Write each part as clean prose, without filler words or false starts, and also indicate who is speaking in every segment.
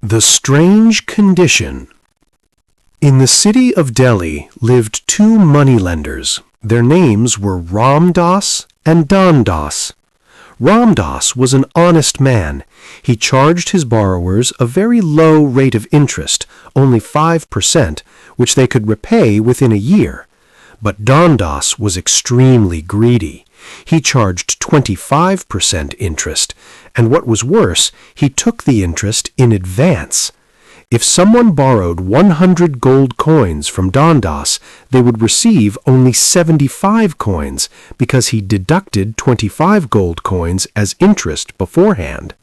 Speaker 1: The Strange Condition. In the city of Delhi lived two moneylenders. Their names were Ramdas and Dhandas. Ramdas was an honest man. He charged his borrowers a very low rate of interest, only 5%, which they could repay within a year. But Dhandas was extremely greedy. He charged 25% interest, and what was worse, he took the interest in advance. If someone borrowed 100 gold coins from Dhandas, they would receive only 75 coins because he deducted 25 gold coins as interest beforehand.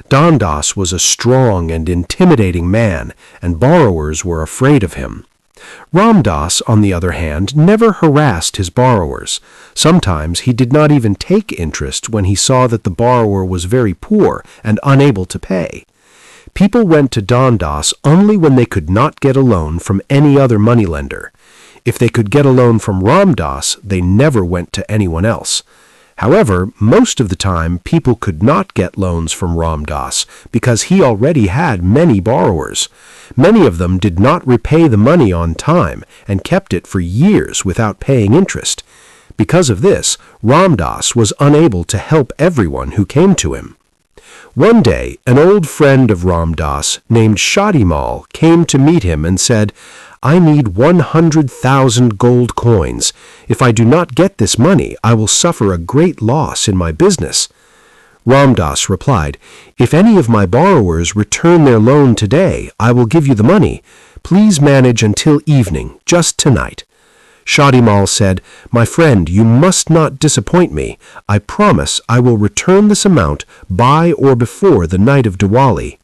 Speaker 1: Dhandas was a strong and intimidating man, and borrowers were afraid of him. Ramdas, on the other hand, never harassed his borrowers. Sometimes he did not even take interest when he saw that the borrower was very poor and unable to pay. People went to Dhandas only when they could not get a loan from any other moneylender. If they could get a loan from Ramdas, they never went to anyone else. However, most of the time people could not get loans from Ramdas because he already had many borrowers. Many of them did not repay the money on time and kept it for years without paying interest. Because of this, Ramdas was unable to help everyone who came to him. One day, an old friend of Ramdas named Shadimal came to meet him and said, "I need 100,000 gold coins. If I do not get this money, I will suffer a great loss in my business." Ramdas replied, "If any of my borrowers return their loan today, I will give you the money. Please manage until evening, just tonight." Shadimal said, "My friend, you must not disappoint me. I promise I will return this amount by or before the night of Diwali."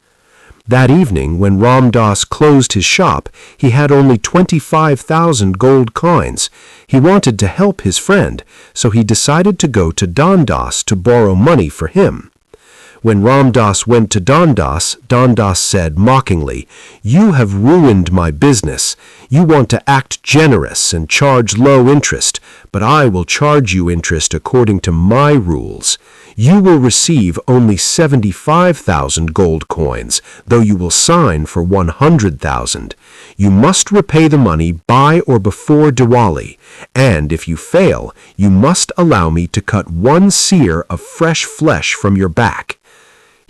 Speaker 1: That evening, when Ramdas closed his shop, he had only 25,000 gold coins. He wanted to help his friend, so he decided to go to Dhandas to borrow money for him. When Ramdas went to Dhandas, Dhandas said mockingly, "You have ruined my business. You want to act generous and charge low interest, but I will charge you interest according to my rules. You will receive only 75,000 gold coins, though you will sign for 100,000. You must repay the money by or before Diwali, and if you fail, you must allow me to cut 1 seer of fresh flesh from your back."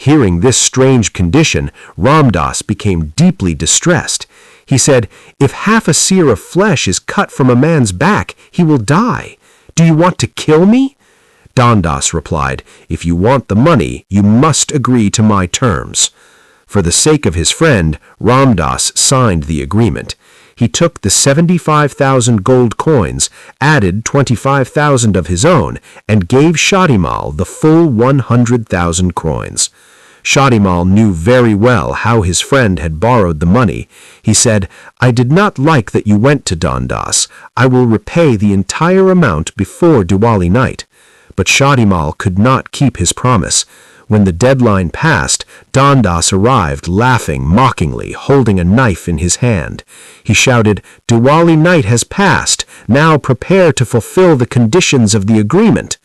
Speaker 1: Hearing this strange condition, Ramdas became deeply distressed. He said, "If half a seer of flesh is cut from a man's back, he will die. Do you want to kill me?" Dhandas replied, "If you want the money, you must agree to my terms." For the sake of his friend, Ramdas signed the agreement. He took the 75,000 gold coins, added 25,000 of his own, and gave Shadimal the full 100,000 coins. Shadimal knew very well how his friend had borrowed the money. He said, "I did not like that you went to Dhandas. I will repay the entire amount before Diwali night." But Shadimal could not keep his promise. When the deadline passed, Dhandas arrived laughing mockingly, holding a knife in his hand. He shouted, "Diwali night has passed. Now prepare to fulfill the conditions of the agreement."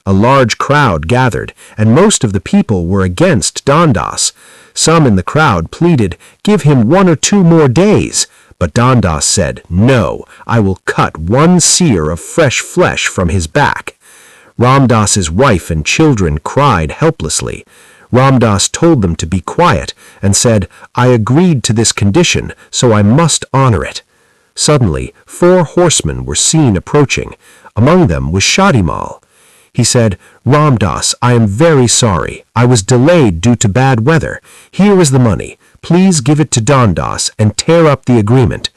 Speaker 1: A large crowd gathered, and most of the people were against Dhandas. Some in the crowd pleaded, "Give him 1 or 2 more days." But Dhandas said, "No, I will cut 1 seer of fresh flesh from his back." Ramdas's wife and children cried helplessly. Ramdas told them to be quiet and said, "I agreed to this condition, so I must honor it." Suddenly, 4 horsemen were seen approaching. Among them was Shadimal. He said, "Ramdas, I am very sorry. I was delayed due to bad weather. Here is the money. Please give it to Dhandas and tear up the agreement."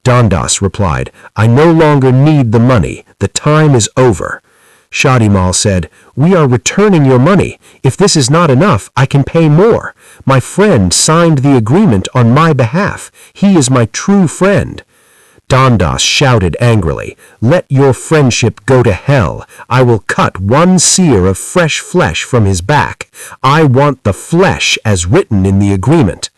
Speaker 1: Dhandas replied, "I no longer need the money. The time is over." Shadimal said, "We are returning your money. If this is not enough, I can pay more. My friend signed the agreement on my behalf. He is my true friend." Dhandas shouted angrily, "Let your friendship go to hell. I will cut 1 seer of fresh flesh from his back. I want the flesh as written in the agreement."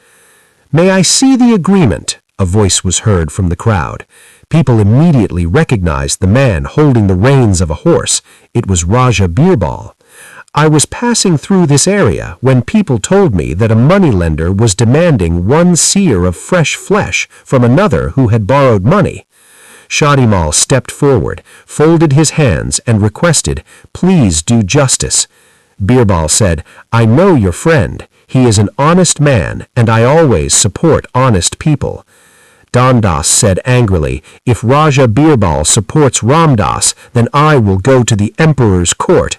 Speaker 1: "May I see the agreement?" a voice was heard from the crowd. People immediately recognized the man holding the reins of a horse. It was Akbar Birbal. I was passing through this area when people told me that a moneylender was demanding 1 seer of fresh flesh from another who had borrowed money. Shadimal stepped forward, folded his hands, and requested, "Please do justice." Birbal said, "I know your friend. He is an honest man, and I always support honest people." Dhandas said angrily, "If Raja Birbal supports Ramdas, then I will go to the emperor's court."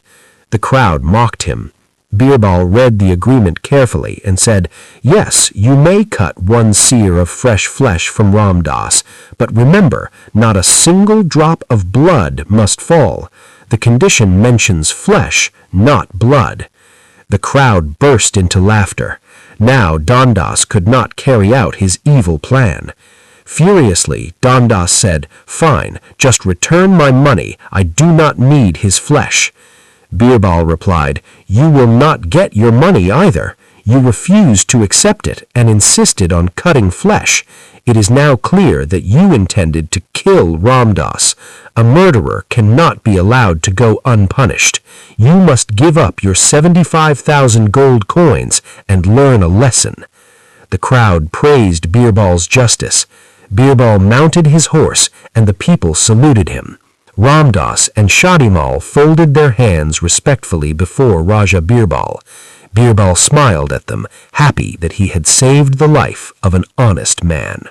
Speaker 1: The crowd mocked him. Birbal read the agreement carefully and said, "Yes, you may cut 1 seer of fresh flesh from Ramdas, but remember, not a single drop of blood must fall. The condition mentions flesh, not blood." The crowd burst into laughter. Now Dhandas could not carry out his evil plan. Furiously, Dhandas said, "Fine, just return my money. I do not need his flesh." Birbal replied, "You will not get your money either. You refused to accept it and insisted on cutting flesh. It is now clear that you intended to kill Ramdas. A murderer cannot be allowed to go unpunished. You must give up your 75,000 gold coins and learn a lesson." The crowd praised Birbal's justice. Birbal mounted his horse, and the people saluted him. Ramdas and Shadimal folded their hands respectfully before Raja Birbal. Birbal smiled at them, happy that he had saved the life of an honest man.